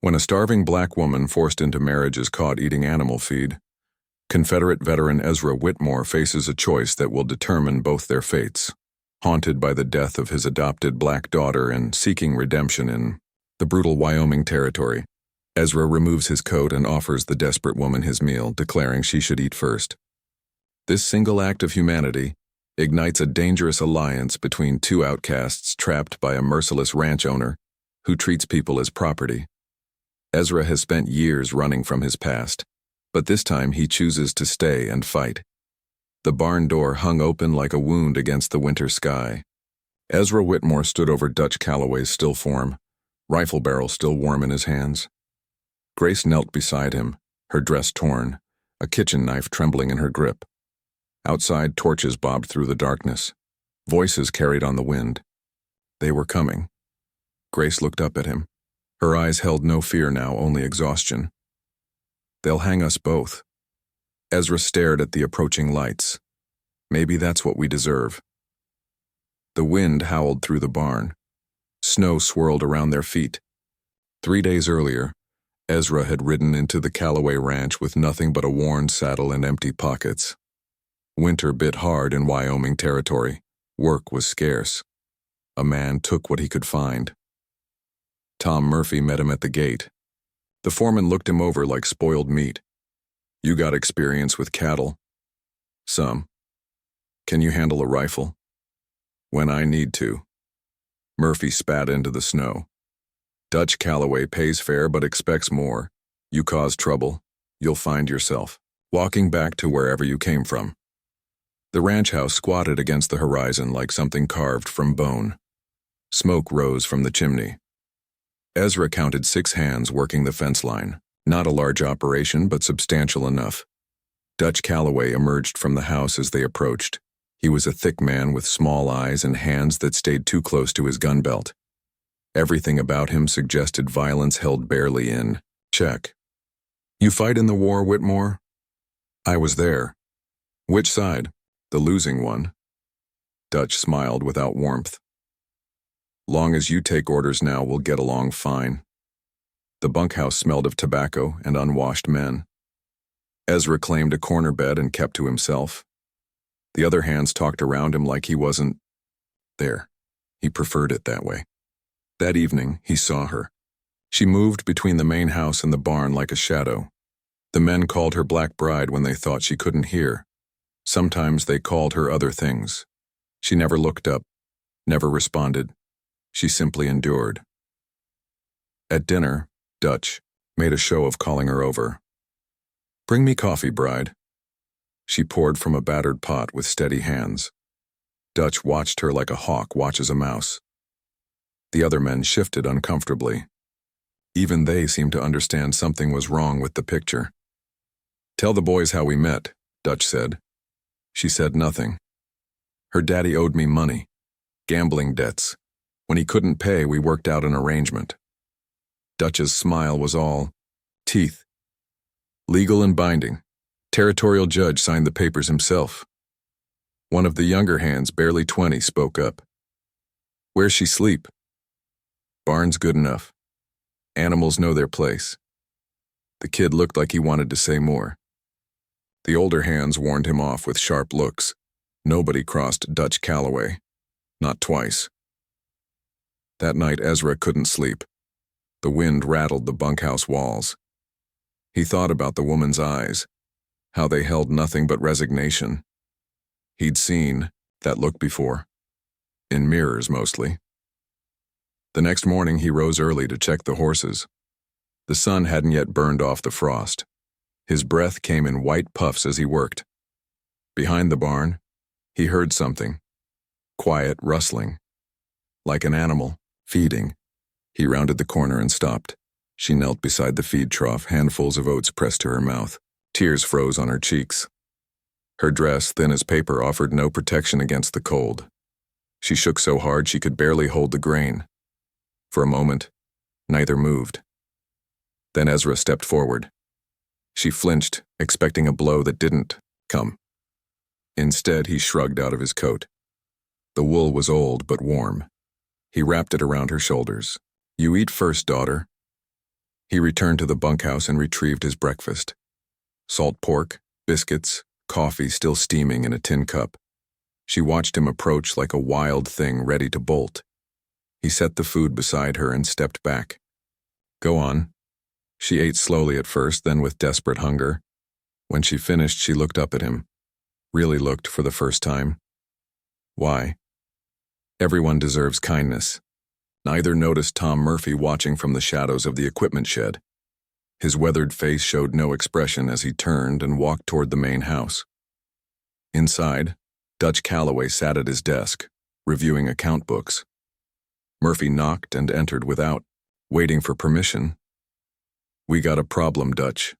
When a starving black woman forced into marriage is caught eating animal feed, Confederate veteran Ezra Whitmore faces a choice that will determine both their fates. Haunted by the death of his adopted black daughter and seeking redemption in the brutal Wyoming Territory, Ezra removes his coat and offers the desperate woman his meal, declaring she should eat first. This single act of humanity ignites a dangerous alliance between two outcasts trapped by a merciless ranch owner who treats people as property. Ezra has spent years running from his past, but this time he chooses to stay and fight. The barn door hung open like a wound against the winter sky. Ezra Whitmore stood over Dutch Calloway's still form, rifle barrel still warm in his hands. Grace knelt beside him, her dress torn, a kitchen knife trembling in her grip. Outside, torches bobbed through the darkness. Voices carried on the wind. They were coming. Grace looked up at him. Her eyes held no fear now, only exhaustion. They'll hang us both. Ezra stared at the approaching lights. Maybe that's what we deserve. The wind howled through the barn. Snow swirled around their feet. 3 days earlier, Ezra had ridden into the Calloway ranch with nothing but a worn saddle and empty pockets. Winter bit hard in Wyoming Territory. Work was scarce. A man took what he could find. Tom Murphy met him at the gate. The foreman looked him over like spoiled meat. You got experience with cattle? Some. Can you handle a rifle? When I need to. Murphy spat into the snow. Dutch Calloway pays fair but expects more. You cause trouble, you'll find yourself walking back to wherever you came from. The ranch house squatted against the horizon like something carved from bone. Smoke rose from the chimney. Ezra counted 6 hands working the fence line. Not a large operation, but substantial enough. Dutch Calloway emerged from the house as they approached. He was a thick man with small eyes and hands that stayed too close to his gun belt. Everything about him suggested violence held barely in check. You fight in the war, Whitmore? I was there. Which side? The losing one. Dutch smiled without warmth. Long as you take orders now, we'll get along fine. The bunkhouse smelled of tobacco and unwashed men. Ezra claimed a corner bed and kept to himself. The other hands talked around him like he wasn't there. He preferred it that way. That evening, he saw her. She moved between the main house and the barn like a shadow. The men called her Black Bride when they thought she couldn't hear. Sometimes they called her other things. She never looked up, never responded. She simply endured. At dinner, Dutch made a show of calling her over. Bring me coffee, Bride. She poured from a battered pot with steady hands. Dutch watched her like a hawk watches a mouse. The other men shifted uncomfortably. Even they seemed to understand something was wrong with the picture. Tell the boys how we met, Dutch said. She said nothing. Her daddy owed me money. Gambling debts. When he couldn't pay, we worked out an arrangement. Dutch's smile was all teeth. Legal and binding. Territorial judge signed the papers himself. One of the younger hands, barely 20, spoke up. Where's she sleep? Barn's good enough. Animals know their place. The kid looked like he wanted to say more. The older hands warned him off with sharp looks. Nobody crossed Dutch Calloway. Not twice. That night, Ezra couldn't sleep. The wind rattled the bunkhouse walls. He thought about the woman's eyes, how they held nothing but resignation. He'd seen that look before. In mirrors, mostly. The next morning, he rose early to check the horses. The sun hadn't yet burned off the frost. His breath came in white puffs as he worked. Behind the barn, he heard something. Quiet rustling. Like an animal, feeding. He rounded the corner and stopped. She knelt beside the feed trough, handfuls of oats pressed to her mouth. Tears froze on her cheeks. Her dress, thin as paper, offered no protection against the cold. She shook so hard she could barely hold the grain. For a moment, neither moved. Then Ezra stepped forward. She flinched, expecting a blow that didn't come. Instead, he shrugged out of his coat. The wool was old but warm. He wrapped it around her shoulders. You eat first, daughter. He returned to the bunkhouse and retrieved his breakfast. Salt pork, biscuits, coffee still steaming in a tin cup. She watched him approach like a wild thing ready to bolt. He set the food beside her and stepped back. Go on. She ate slowly at first, then with desperate hunger. When she finished, she looked up at him. Really looked for the first time. Why? Everyone deserves kindness. Neither noticed Tom Murphy watching from the shadows of the equipment shed. His weathered face showed no expression as he turned and walked toward the main house. Inside, Dutch Calloway sat at his desk, reviewing account books. Murphy knocked and entered without waiting for permission. We got a problem, Dutch.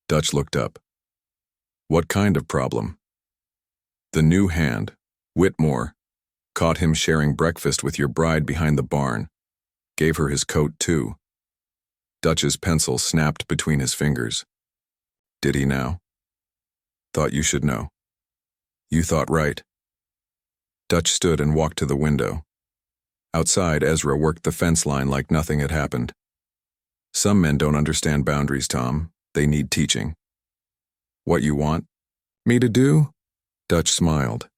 Dutch looked up. What kind of problem? The new hand, Whitmore, caught him sharing breakfast with your bride behind the barn. Gave her his coat, too. Dutch's pencil snapped between his fingers. Did he now? Thought you should know. You thought right. Dutch stood and walked to the window. Outside, Ezra worked the fence line like nothing had happened. Some men don't understand boundaries, Tom. They need teaching. What you want me to do? Dutch smiled.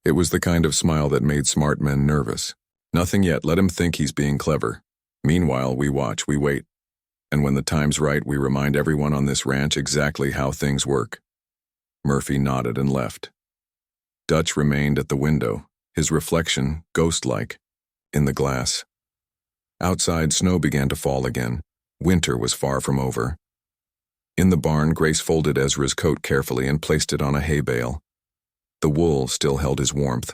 It was the kind of smile that made smart men nervous. Nothing yet, let him think he's being clever. Meanwhile, we watch, we wait. And when the time's right, we remind everyone on this ranch exactly how things work. Murphy nodded and left. Dutch remained at the window, his reflection, ghost-like, in the glass. Outside, snow began to fall again. Winter was far from over. In the barn, Grace folded Ezra's coat carefully and placed it on a hay bale. The wool still held his warmth.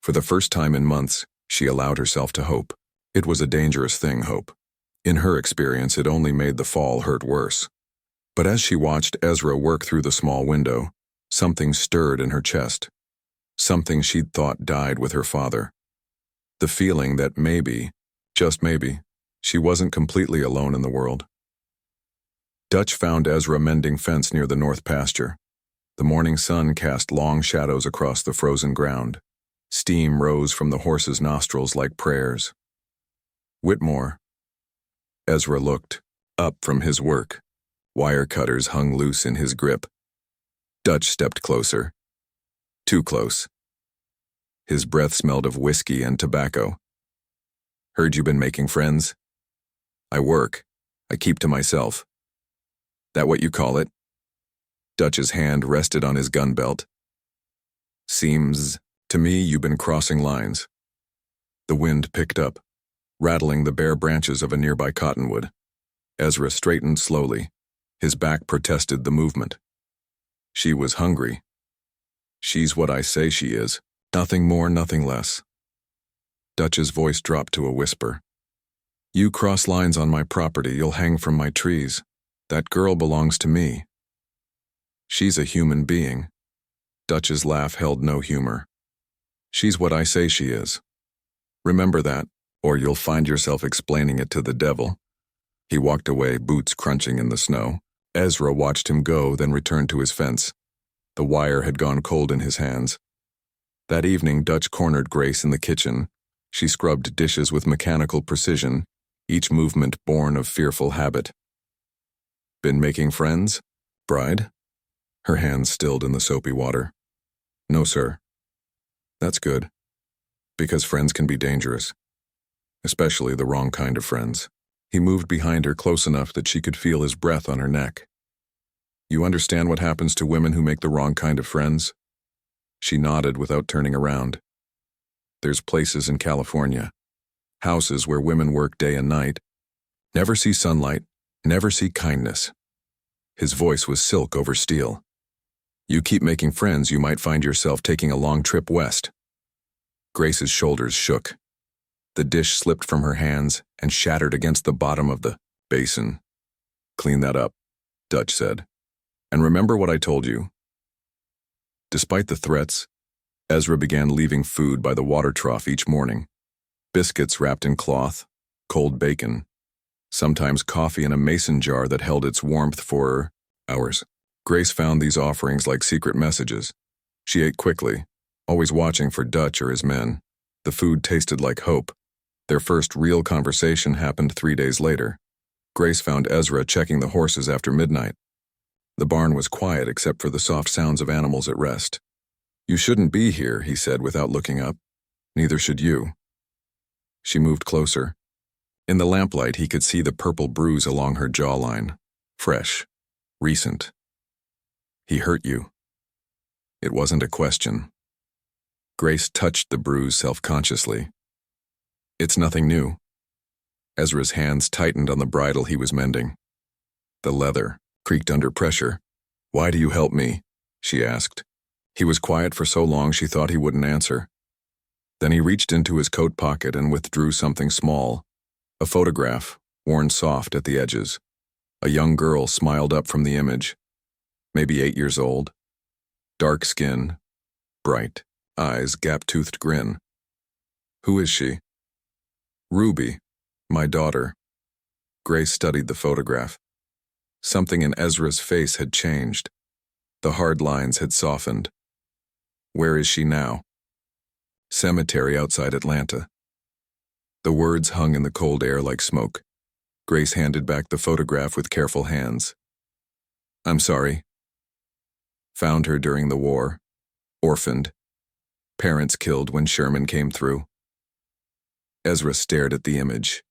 For the first time in months, she allowed herself to hope. It was a dangerous thing, hope. In her experience, it only made the fall hurt worse. But as she watched Ezra work through the small window, something stirred in her chest. Something she'd thought died with her father. The feeling that maybe, just maybe, she wasn't completely alone in the world. Dutch found Ezra mending fence near the north pasture. The morning sun cast long shadows across the frozen ground. Steam rose from the horse's nostrils like prayers. Whitmore. Ezra looked up from his work. Wire cutters hung loose in his grip. Dutch stepped closer. Too close. His breath smelled of whiskey and tobacco. Heard you been making friends? I work. I keep to myself. That what you call it? Dutch's hand rested on his gun belt. Seems to me you've been crossing lines. The wind picked up, rattling the bare branches of a nearby cottonwood. Ezra straightened slowly. His back protested the movement. She was hungry. She's what I say she is. Nothing more, nothing less. Dutch's voice dropped to a whisper. You cross lines on my property, you'll hang from my trees. That girl belongs to me. She's a human being. Dutch's laugh held no humor. She's what I say she is. Remember that, or you'll find yourself explaining it to the devil. He walked away, boots crunching in the snow. Ezra watched him go, then returned to his fence. The wire had gone cold in his hands. That evening, Dutch cornered Grace in the kitchen. She scrubbed dishes with mechanical precision, each movement born of fearful habit. Been making friends, bride? Her hands stilled in the soapy water. No, sir. That's good. Because friends can be dangerous. Especially the wrong kind of friends. He moved behind her close enough that she could feel his breath on her neck. You understand what happens to women who make the wrong kind of friends? She nodded without turning around. There's places in California. Houses where women work day and night. Never see sunlight, never see kindness. His voice was silk over steel. You keep making friends, you might find yourself taking a long trip west. Grace's shoulders shook. The dish slipped from her hands and shattered against the bottom of the basin. Clean that up, Dutch said. And remember what I told you. Despite the threats, Ezra began leaving food by the water trough each morning. Biscuits wrapped in cloth, cold bacon, sometimes coffee in a mason jar that held its warmth for hours. Grace found these offerings like secret messages. She ate quickly, always watching for Dutch or his men. The food tasted like hope. Their first real conversation happened 3 days later. Grace found Ezra checking the horses after midnight. The barn was quiet except for the soft sounds of animals at rest. "You shouldn't be here," he said without looking up. "Neither should you." She moved closer. In the lamplight, he could see the purple bruise along her jawline. Fresh. Recent. "He hurt you." It wasn't a question. Grace touched the bruise self-consciously. "It's nothing new." Ezra's hands tightened on the bridle he was mending. The leather creaked under pressure. "Why do you help me?" she asked. He was quiet for so long she thought he wouldn't answer. Then he reached into his coat pocket and withdrew something small. A photograph, worn soft at the edges. A young girl smiled up from the image. Maybe 8 years old. Dark skin, bright eyes, gap-toothed grin. "Who is she?" "Ruby, my daughter." Grace studied the photograph. Something in Ezra's face had changed. The hard lines had softened. "Where is she now?" "Cemetery outside Atlanta." The words hung in the cold air like smoke. Grace handed back the photograph with careful hands. "I'm sorry." "Found her during the war. Orphaned. Parents killed when Sherman came through." Ezra stared at the image.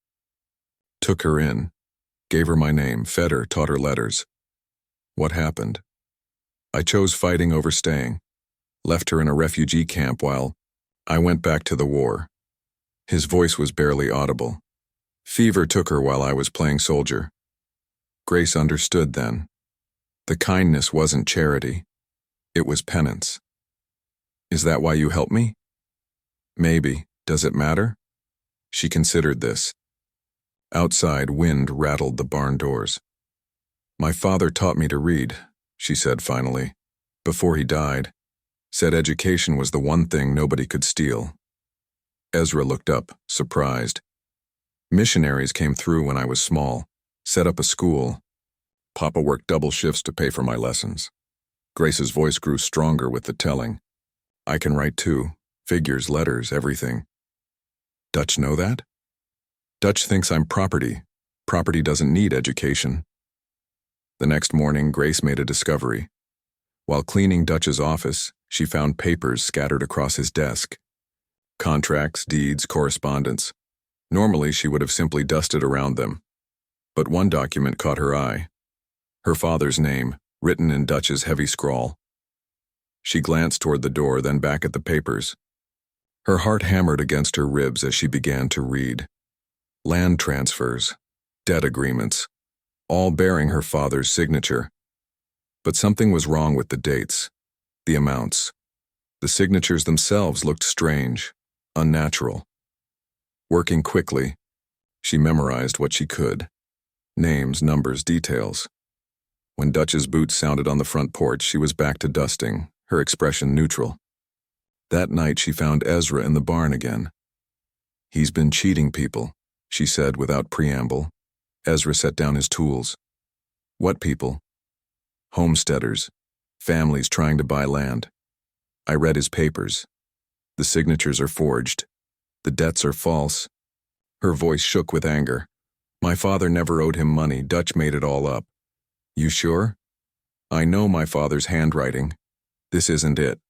"Took her in. Gave her my name, fed her, taught her letters." "What happened?" "I chose fighting over staying. Left her in a refugee camp while I went back to the war." His voice was barely audible. "Fever took her while I was playing soldier." Grace understood then. The kindness wasn't charity. It was penance. "Is that why you help me?" "Maybe. Does it matter?" She considered this. Outside, wind rattled the barn doors. "My father taught me to read," she said finally, "before he died. Said education was the one thing nobody could steal." Ezra looked up, surprised. "Missionaries came through when I was small, set up a school. Papa worked double shifts to pay for my lessons." Grace's voice grew stronger with the telling. "I can write too. Figures, letters, everything." "Dutch know that?" "Dutch thinks I'm property. Property doesn't need education." The next morning, Grace made a discovery. While cleaning Dutch's office, she found papers scattered across his desk. Contracts, deeds, correspondence. Normally, she would have simply dusted around them. But one document caught her eye. Her father's name, written in Dutch's heavy scrawl. She glanced toward the door, then back at the papers. Her heart hammered against her ribs as she began to read. Land transfers, debt agreements, all bearing her father's signature. But something was wrong with the dates, the amounts. The signatures themselves looked strange, unnatural. Working quickly, she memorized what she could. Names, numbers, details. When Dutch's boots sounded on the front porch, she was back to dusting, her expression neutral. That night she found Ezra in the barn again. "He's been cheating people," she said without preamble. Ezra set down his tools. "What people?" "Homesteaders. Families trying to buy land. I read his papers. The signatures are forged. The debts are false." Her voice shook with anger. "My father never owed him money. Dutch made it all up." "You sure?" "I know my father's handwriting. This isn't it."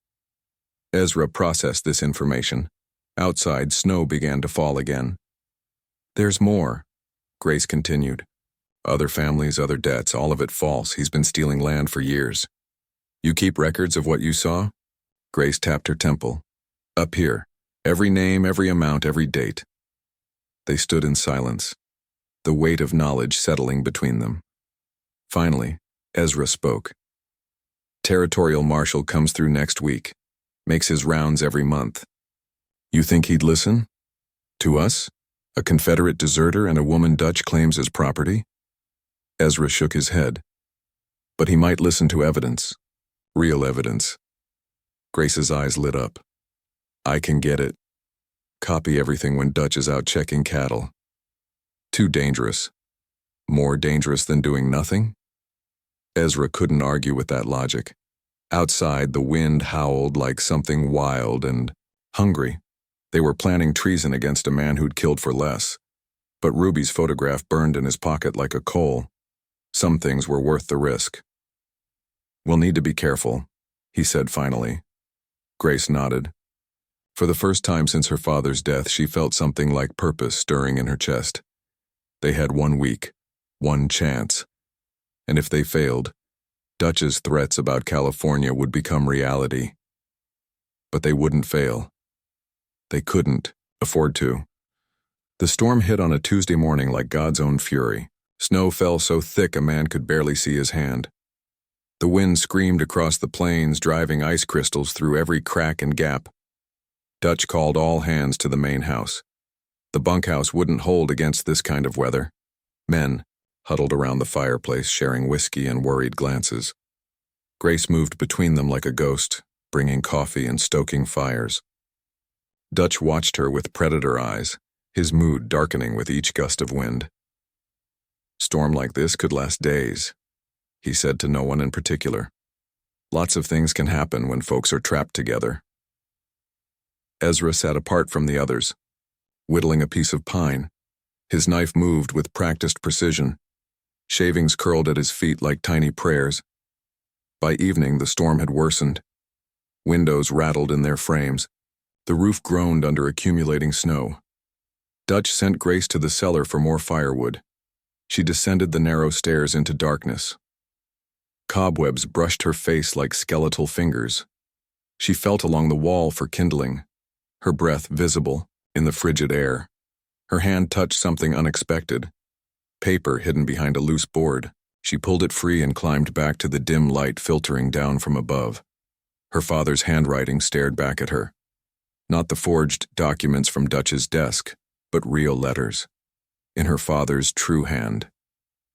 Ezra processed this information. Outside, snow began to fall again. "There's more," Grace continued. "Other families, other debts, all of it false. He's been stealing land for years." "You keep records of what you saw?" Grace tapped her temple. "Up here. Every name, every amount, every date." They stood in silence, the weight of knowledge settling between them. Finally, Ezra spoke. "Territorial Marshal comes through next week. Makes his rounds every month. You think he'd listen? To us? A Confederate deserter and a woman Dutch claims as property?" Ezra shook his head. "But he might listen to evidence. Real evidence." Grace's eyes lit up. "I can get it. Copy everything when Dutch is out checking cattle. Too dangerous. More dangerous than doing nothing?" Ezra couldn't argue with that logic. Outside, the wind howled like something wild and hungry. They were planning treason against a man who'd killed for less. But Ruby's photograph burned in his pocket like a coal. Some things were worth the risk. "We'll need to be careful," he said finally. Grace nodded. For the first time since her father's death, she felt something like purpose stirring in her chest. They had 1 week, one chance. And if they failed, Dutch's threats about California would become reality. But they wouldn't fail. They couldn't afford to. The storm hit on a Tuesday morning like God's own fury. Snow fell so thick a man could barely see his hand. The wind screamed across the plains, driving ice crystals through every crack and gap. Dutch called all hands to the main house. The bunkhouse wouldn't hold against this kind of weather. Men huddled around the fireplace, sharing whiskey and worried glances. Grace moved between them like a ghost, bringing coffee and stoking fires. Dutch watched her with predator eyes, his mood darkening with each gust of wind. "Storm like this could last days," he said to no one in particular. "Lots of things can happen when folks are trapped together." Ezra sat apart from the others, whittling a piece of pine. His knife moved with practiced precision. Shavings curled at his feet like tiny prayers. By evening, the storm had worsened. Windows rattled in their frames. The roof groaned under accumulating snow. Dutch sent Grace to the cellar for more firewood. She descended the narrow stairs into darkness. Cobwebs brushed her face like skeletal fingers. She felt along the wall for kindling, her breath visible in the frigid air. Her hand touched something unexpected. Paper hidden behind a loose board. She pulled it free and climbed back to the dim light filtering down from above. Her father's handwriting stared back at her. Not the forged documents from Dutch's desk, but real letters. In her father's true hand.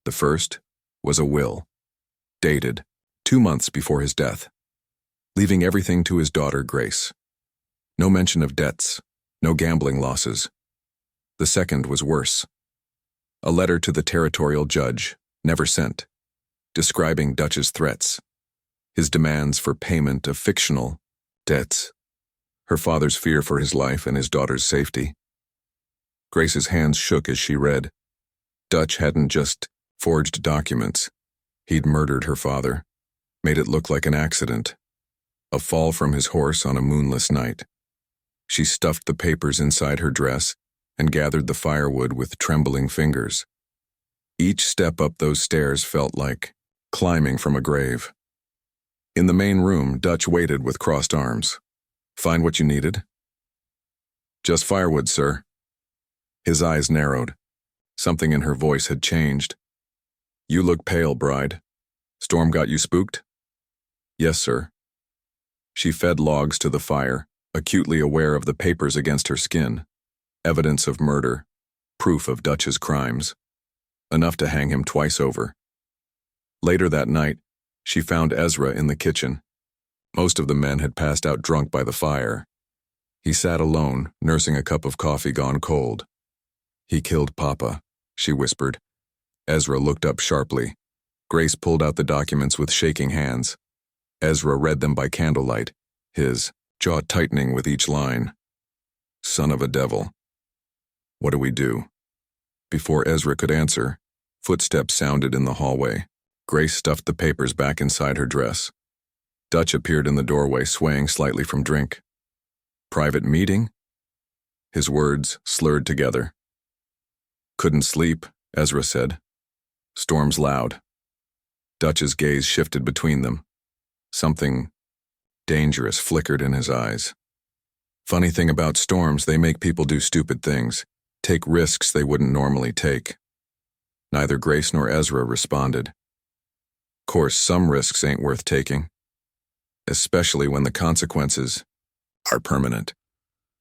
The first was a will, dated 2 months before his death, leaving everything to his daughter Grace. No mention of debts, no gambling losses. The second was worse. A letter to the territorial judge, never sent, describing Dutch's threats, his demands for payment of fictional debts, her father's fear for his life and his daughter's safety. Grace's hands shook as she read. Dutch hadn't just forged documents. He'd murdered her father, made it look like an accident, a fall from his horse on a moonless night. She stuffed the papers inside her dress and gathered the firewood with trembling fingers. Each step up those stairs felt like climbing from a grave. In the main room, Dutch waited with crossed arms. "Find what you needed?" "Just firewood, sir." His eyes narrowed. Something in her voice had changed. "You look pale, bride. Storm got you spooked?" "Yes, sir." She fed logs to the fire, acutely aware of the papers against her skin. Evidence of murder, proof of Dutch's crimes. Enough to hang him twice over. Later that night, she found Ezra in the kitchen. Most of the men had passed out drunk by the fire. He sat alone, nursing a cup of coffee gone cold. "He killed Papa," she whispered. Ezra looked up sharply. Grace pulled out the documents with shaking hands. Ezra read them by candlelight, his jaw tightening with each line. "Son of a devil. What do we do?" Before Ezra could answer, footsteps sounded in the hallway. Grace stuffed the papers back inside her dress. Dutch appeared in the doorway, swaying slightly from drink. "Private meeting?" His words slurred together. "Couldn't sleep," Ezra said. "Storm's loud." Dutch's gaze shifted between them. Something dangerous flickered in his eyes. Funny thing about storms, they make people do stupid things, take risks they wouldn't normally take. Neither Grace nor Ezra responded. Course, some risks ain't worth taking, especially when the consequences are permanent.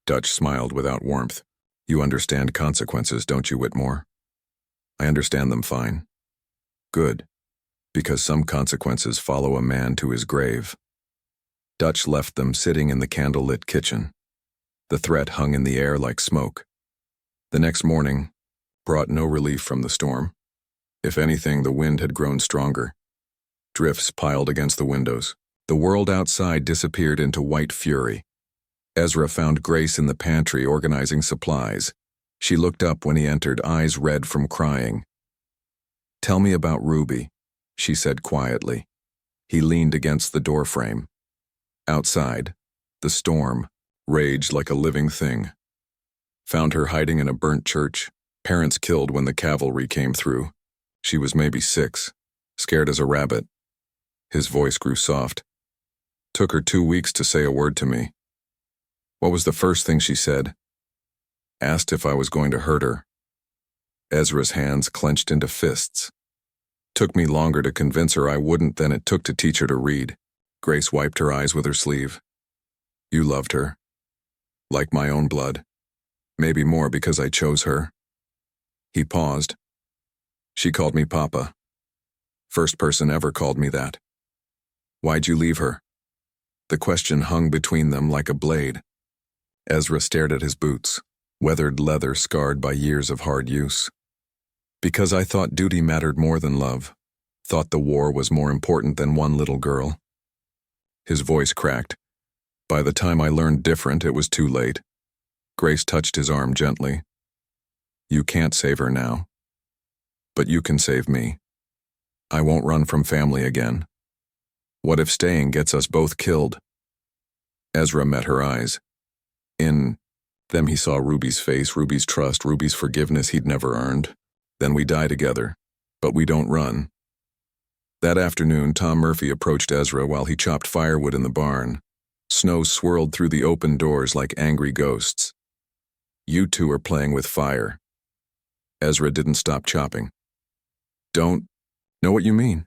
Dutch smiled without warmth. "You understand consequences, don't you, Whitmore?" "I understand them fine." "Good, because some consequences follow a man to his grave." Dutch left them sitting in the candle-lit kitchen. The threat hung in the air like smoke. The next morning brought no relief from the storm. If anything, the wind had grown stronger. Drifts piled against the windows. The world outside disappeared into white fury. Ezra found Grace in the pantry organizing supplies. She looked up when he entered, eyes red from crying. "Tell me about Ruby," she said quietly. He leaned against the doorframe. Outside, the storm raged like a living thing. Found her hiding in a burnt church, parents killed when the cavalry came through. She was maybe 6, scared as a rabbit. His voice grew soft. Took her 2 weeks to say a word to me. What was the first thing she said? Asked if I was going to hurt her. Ezra's hands clenched into fists. Took me longer to convince her I wouldn't than it took to teach her to read. Grace wiped her eyes with her sleeve. You loved her. Like my own blood. Maybe more because I chose her. He paused. She called me Papa. First person ever called me that. Why'd you leave her? The question hung between them like a blade. Ezra stared at his boots, weathered leather scarred by years of hard use. Because I thought duty mattered more than love. Thought the war was more important than one little girl. His voice cracked. By the time I learned different, it was too late. Grace touched his arm gently. You can't save her now. But you can save me. I won't run from family again. What if staying gets us both killed? Ezra met her eyes. In them he saw Ruby's face, Ruby's trust, Ruby's forgiveness he'd never earned. Then we die together, but we don't run. That afternoon, Tom Murphy approached Ezra while he chopped firewood in the barn. Snow swirled through the open doors like angry ghosts. You two are playing with fire. Ezra didn't stop chopping. Don't know what you mean.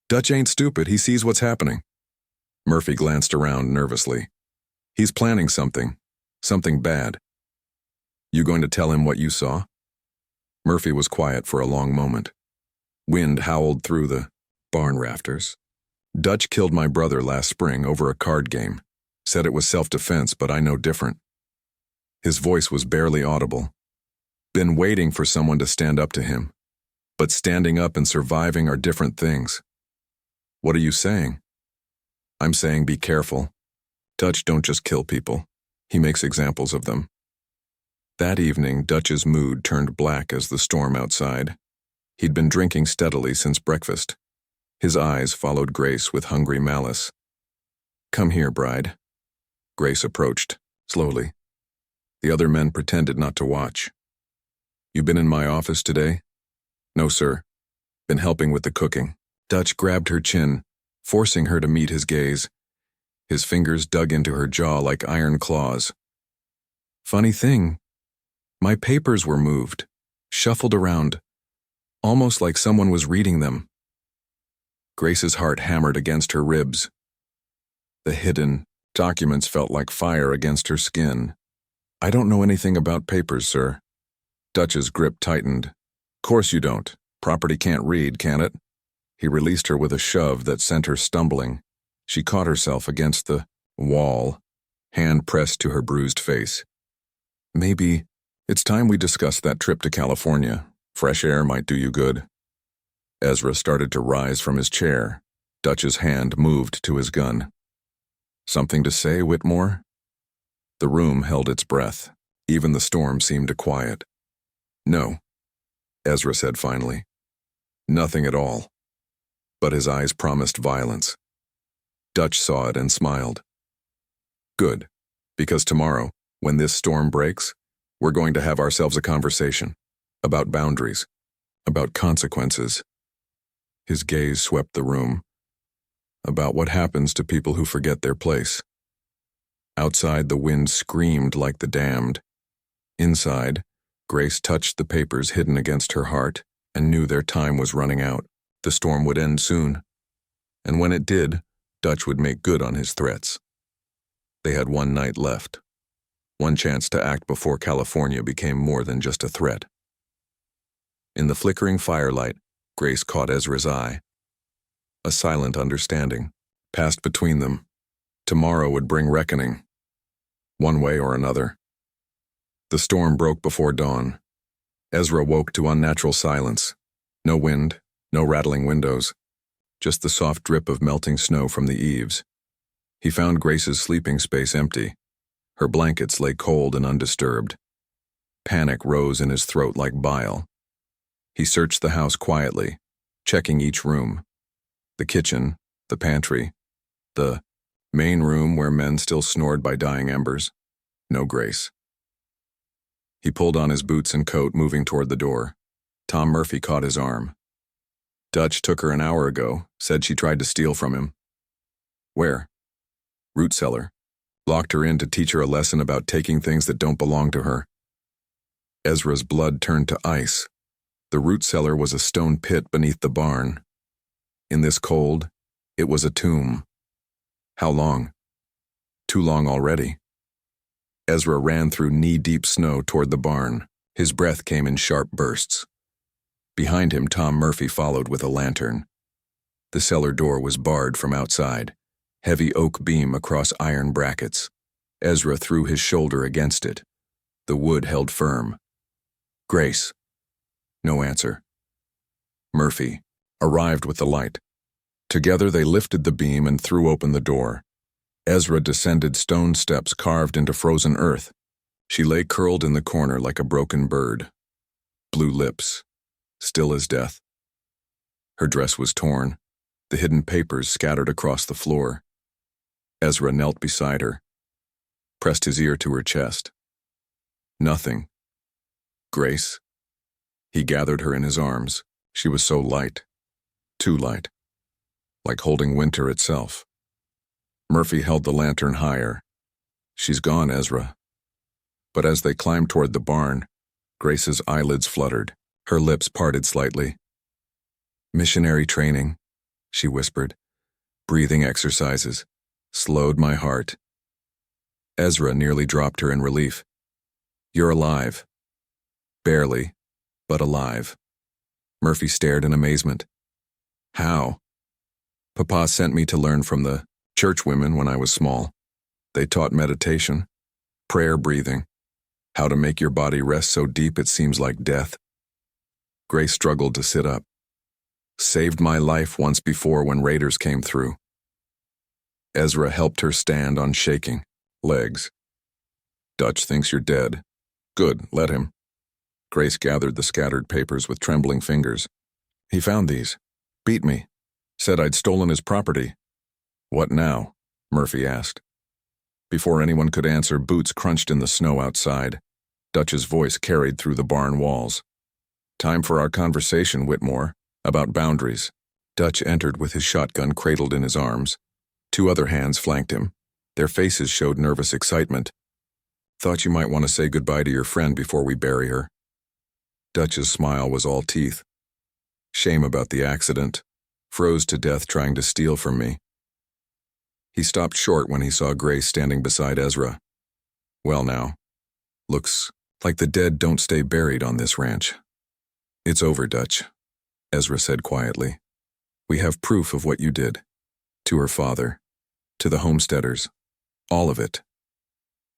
Dutch ain't stupid, he sees what's happening. Murphy glanced around nervously. He's planning something bad. You going to tell him what you saw? Murphy was quiet for a long moment. Wind howled through the barn rafters. Dutch killed my brother last spring over a card game. Said it was self-defense, but I know different. His voice was barely audible. Been waiting for someone to stand up to him. But standing up and surviving are different things. What are you saying? I'm saying be careful. Dutch don't just kill people. He makes examples of them. That evening, Dutch's mood turned black as the storm outside. He'd been drinking steadily since breakfast. His eyes followed Grace with hungry malice. Come here, bride. Grace approached, slowly. The other men pretended not to watch. You been in my office today? No, sir. Been helping with the cooking. Dutch grabbed her chin, forcing her to meet his gaze. His fingers dug into her jaw like iron claws. Funny thing, my papers were moved, shuffled around, almost like someone was reading them. Grace's heart hammered against her ribs. The hidden documents felt like fire against her skin. I don't know anything about papers, sir. Dutch's grip tightened. Course you don't. Property can't read, can it? He released her with a shove that sent her stumbling. She caught herself against the wall, hand pressed to her bruised face. Maybe it's time we discuss that trip to California. Fresh air might do you good. Ezra started to rise from his chair. Dutch's hand moved to his gun. Something to say, Whitmore? The room held its breath. Even the storm seemed to quiet. No, Ezra said finally. Nothing at all. But his eyes promised violence. Dutch saw it and smiled. Good, because tomorrow, when this storm breaks, we're going to have ourselves a conversation. About boundaries. About consequences. His gaze swept the room. About what happens to people who forget their place. Outside, the wind screamed like the damned. Inside, Grace touched the papers hidden against her heart and knew their time was running out. The storm would end soon. And when it did, Dutch would make good on his threats. They had one night left. One chance to act before California became more than just a threat. In the flickering firelight, Grace caught Ezra's eye. A silent understanding passed between them. Tomorrow would bring reckoning. One way or another. The storm broke before dawn. Ezra woke to unnatural silence. No wind, no rattling windows. Just the soft drip of melting snow from the eaves. He found Grace's sleeping space empty. Her blankets lay cold and undisturbed. Panic rose in his throat like bile. He searched the house quietly, checking each room. The kitchen, the pantry, the main room where men still snored by dying embers. No Grace. He pulled on his boots and coat, moving toward the door. Tom Murphy caught his arm. Dutch took her an hour ago, said she tried to steal from him. Where? Root cellar. Locked her in to teach her a lesson about taking things that don't belong to her. Ezra's blood turned to ice. The root cellar was a stone pit beneath the barn. In this cold, it was a tomb. How long? Too long already. Ezra ran through knee-deep snow toward the barn. His breath came in sharp bursts. Behind him, Tom Murphy followed with a lantern. The cellar door was barred from outside, heavy oak beam across iron brackets. Ezra threw his shoulder against it. The wood held firm. Grace. No answer. Murphy arrived with the light. Together they lifted the beam and threw open the door. Ezra descended stone steps carved into frozen earth. She lay curled in the corner like a broken bird. Blue lips, still as death. Her dress was torn, the hidden papers scattered across the floor. Ezra knelt beside her, pressed his ear to her chest. Nothing. Grace. He gathered her in his arms. She was so light. Too light. Like holding winter itself. Murphy held the lantern higher. She's gone, Ezra. But as they climbed toward the barn, Grace's eyelids fluttered. Her lips parted slightly. Missionary training, she whispered. Breathing exercises. Slowed my heart. Ezra nearly dropped her in relief. You're alive. Barely, but alive. Murphy stared in amazement. How? Papa sent me to learn from the church women when I was small. They taught meditation, prayer breathing, how to make your body rest so deep it seems like death. Grace struggled to sit up. Saved my life once before when raiders came through. Ezra helped her stand on shaking legs. Dutch thinks you're dead. Good, let him. Grace gathered the scattered papers with trembling fingers. He found these. Beat me. Said I'd stolen his property. What now? Murphy asked. Before anyone could answer, boots crunched in the snow outside. Dutch's voice carried through the barn walls. Time for our conversation, Whitmore, about boundaries. Dutch entered with his shotgun cradled in his arms. Two other hands flanked him. Their faces showed nervous excitement. Thought you might want to say goodbye to your friend before we bury her. Dutch's smile was all teeth. Shame about the accident. Froze to death trying to steal from me. He stopped short when he saw Grace standing beside Ezra. Well now, looks like the dead don't stay buried on this ranch. It's over, Dutch, Ezra said quietly. We have proof of what you did. To her father, to the homesteaders, all of it.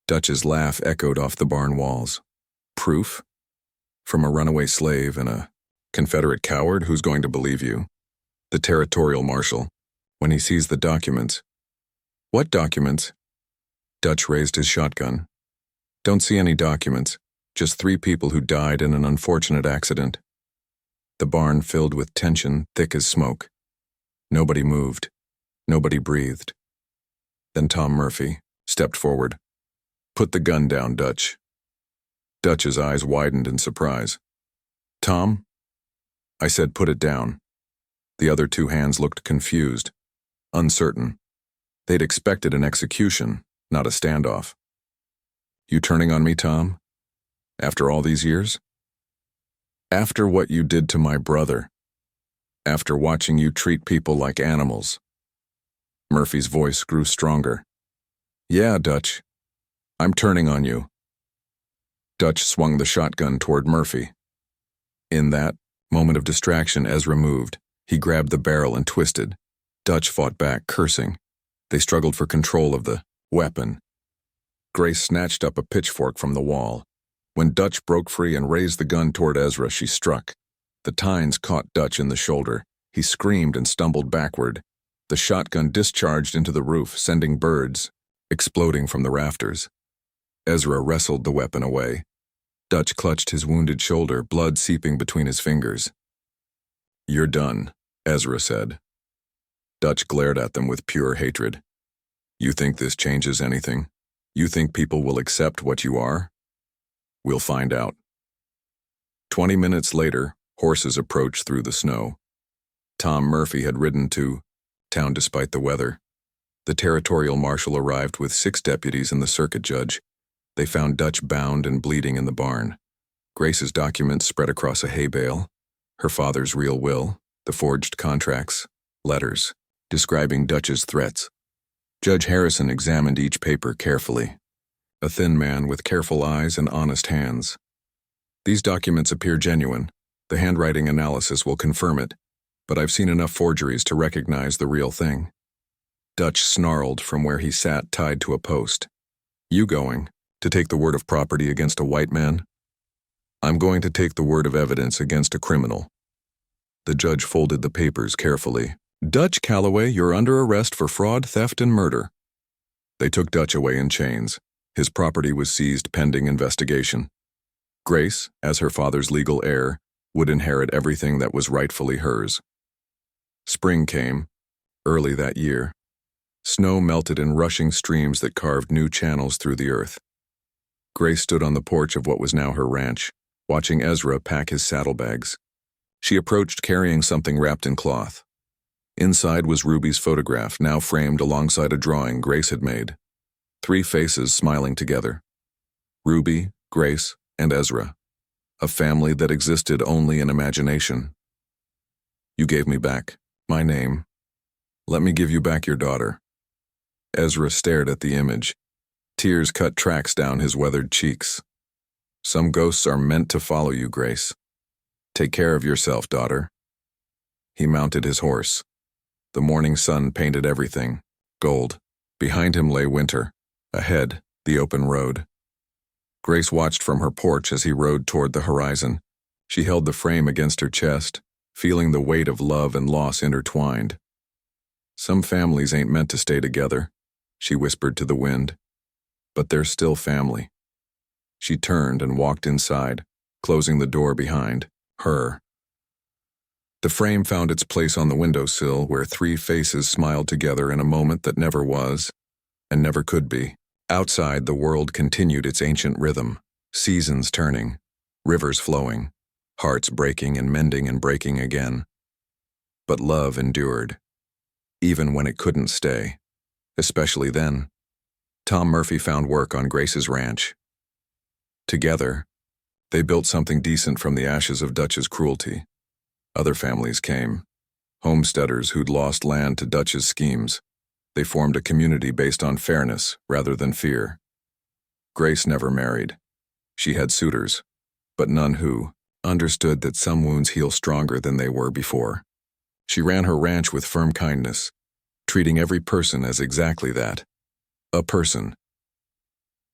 Dutch's laugh echoed off the barn walls. Proof? From a runaway slave and a Confederate coward who's going to believe you? The territorial marshal, when he sees the documents. What documents? Dutch raised his shotgun. Don't see any documents, just 3 people who died in an unfortunate accident. The barn filled with tension, thick as smoke. Nobody moved. Nobody breathed. Then Tom Murphy stepped forward. Put the gun down, Dutch. Dutch's eyes widened in surprise. Tom? I said put it down. The other 2 hands looked confused, uncertain. They'd expected an execution, not a standoff. You turning on me, Tom? After all these years? After what you did to my brother. After watching you treat people like animals. Murphy's voice grew stronger. Yeah, Dutch. I'm turning on you. Dutch swung the shotgun toward Murphy. In that moment of distraction, Ezra moved. He grabbed the barrel and twisted. Dutch fought back, cursing. They struggled for control of the weapon. Grace snatched up a pitchfork from the wall. When Dutch broke free and raised the gun toward Ezra, she struck. The tines caught Dutch in the shoulder. He screamed and stumbled backward. The shotgun discharged into the roof, sending birds exploding from the rafters. Ezra wrestled the weapon away. Dutch clutched his wounded shoulder, blood seeping between his fingers. "You're done," Ezra said. Dutch glared at them with pure hatred. "You think this changes anything? You think people will accept what you are? We'll find out." 20 minutes later, horses approached through the snow. Tom Murphy had ridden to town despite the weather. The territorial marshal arrived with 6 deputies and the circuit judge. They found Dutch bound and bleeding in the barn. Grace's documents spread across a hay bale. Her father's real will, the forged contracts, letters, describing Dutch's threats. Judge Harrison examined each paper carefully. A thin man with careful eyes and honest hands. "These documents appear genuine. The handwriting analysis will confirm it, but I've seen enough forgeries to recognize the real thing." Dutch snarled from where he sat tied to a post. "You going to take the word of property against a white man?" "I'm going to take the word of evidence against a criminal." The judge folded the papers carefully. "Dutch Calloway, you're under arrest for fraud, theft, and murder." They took Dutch away in chains. His property was seized pending investigation. Grace, as her father's legal heir, would inherit everything that was rightfully hers. Spring came, early that year. Snow melted in rushing streams that carved new channels through the earth. Grace stood on the porch of what was now her ranch, watching Ezra pack his saddlebags. She approached carrying something wrapped in cloth. Inside was Ruby's photograph, now framed alongside a drawing Grace had made. 3 faces smiling together. Ruby, Grace, and Ezra. A family that existed only in imagination. "You gave me back my name. Let me give you back your daughter." Ezra stared at the image. Tears cut tracks down his weathered cheeks. "Some ghosts are meant to follow you, Grace. Take care of yourself, daughter." He mounted his horse. The morning sun painted everything gold. Behind him lay winter. Ahead, the open road. Grace watched from her porch as he rode toward the horizon. She held the frame against her chest, feeling the weight of love and loss intertwined. "Some families ain't meant to stay together," she whispered to the wind. "But they're still family." She turned and walked inside, closing the door behind her. The frame found its place on the windowsill where 3 faces smiled together in a moment that never was, and never could be. Outside, the world continued its ancient rhythm, seasons turning, rivers flowing, hearts breaking and mending and breaking again. But love endured, even when it couldn't stay, especially then. Tom Murphy found work on Grace's ranch. Together, they built something decent from the ashes of Dutch's cruelty. Other families came, homesteaders who'd lost land to Dutch's schemes. They formed a community based on fairness rather than fear. Grace never married. She had suitors, but none who understood that some wounds heal stronger than they were before. She ran her ranch with firm kindness, treating every person as exactly that, a person.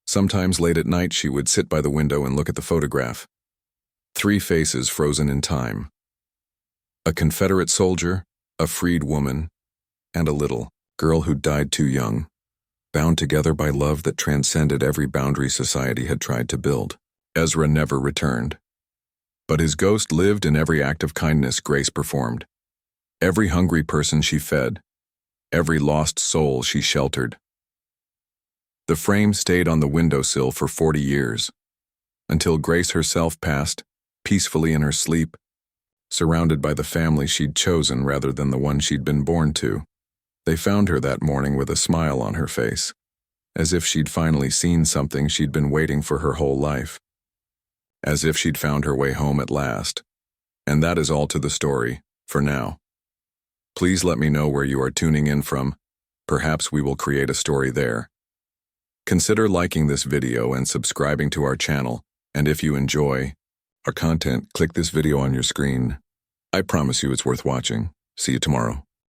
Sometimes late at night she would sit by the window and look at the photograph. 3 faces frozen in time. A Confederate soldier, a freed woman, and a little girl who died too young, bound together by love that transcended every boundary society had tried to build. Ezra never returned. But his ghost lived in every act of kindness Grace performed, every hungry person she fed, every lost soul she sheltered. The frame stayed on the windowsill for 40 years, until Grace herself passed, peacefully in her sleep, surrounded by the family she'd chosen rather than the one she'd been born to. They found her that morning with a smile on her face, as if she'd finally seen something she'd been waiting for her whole life. As if she'd found her way home at last. And that is all to the story, for now. Please let me know where you are tuning in from. Perhaps we will create a story there. Consider liking this video and subscribing to our channel, and if you enjoy our content, click this video on your screen. I promise you it's worth watching. See you tomorrow.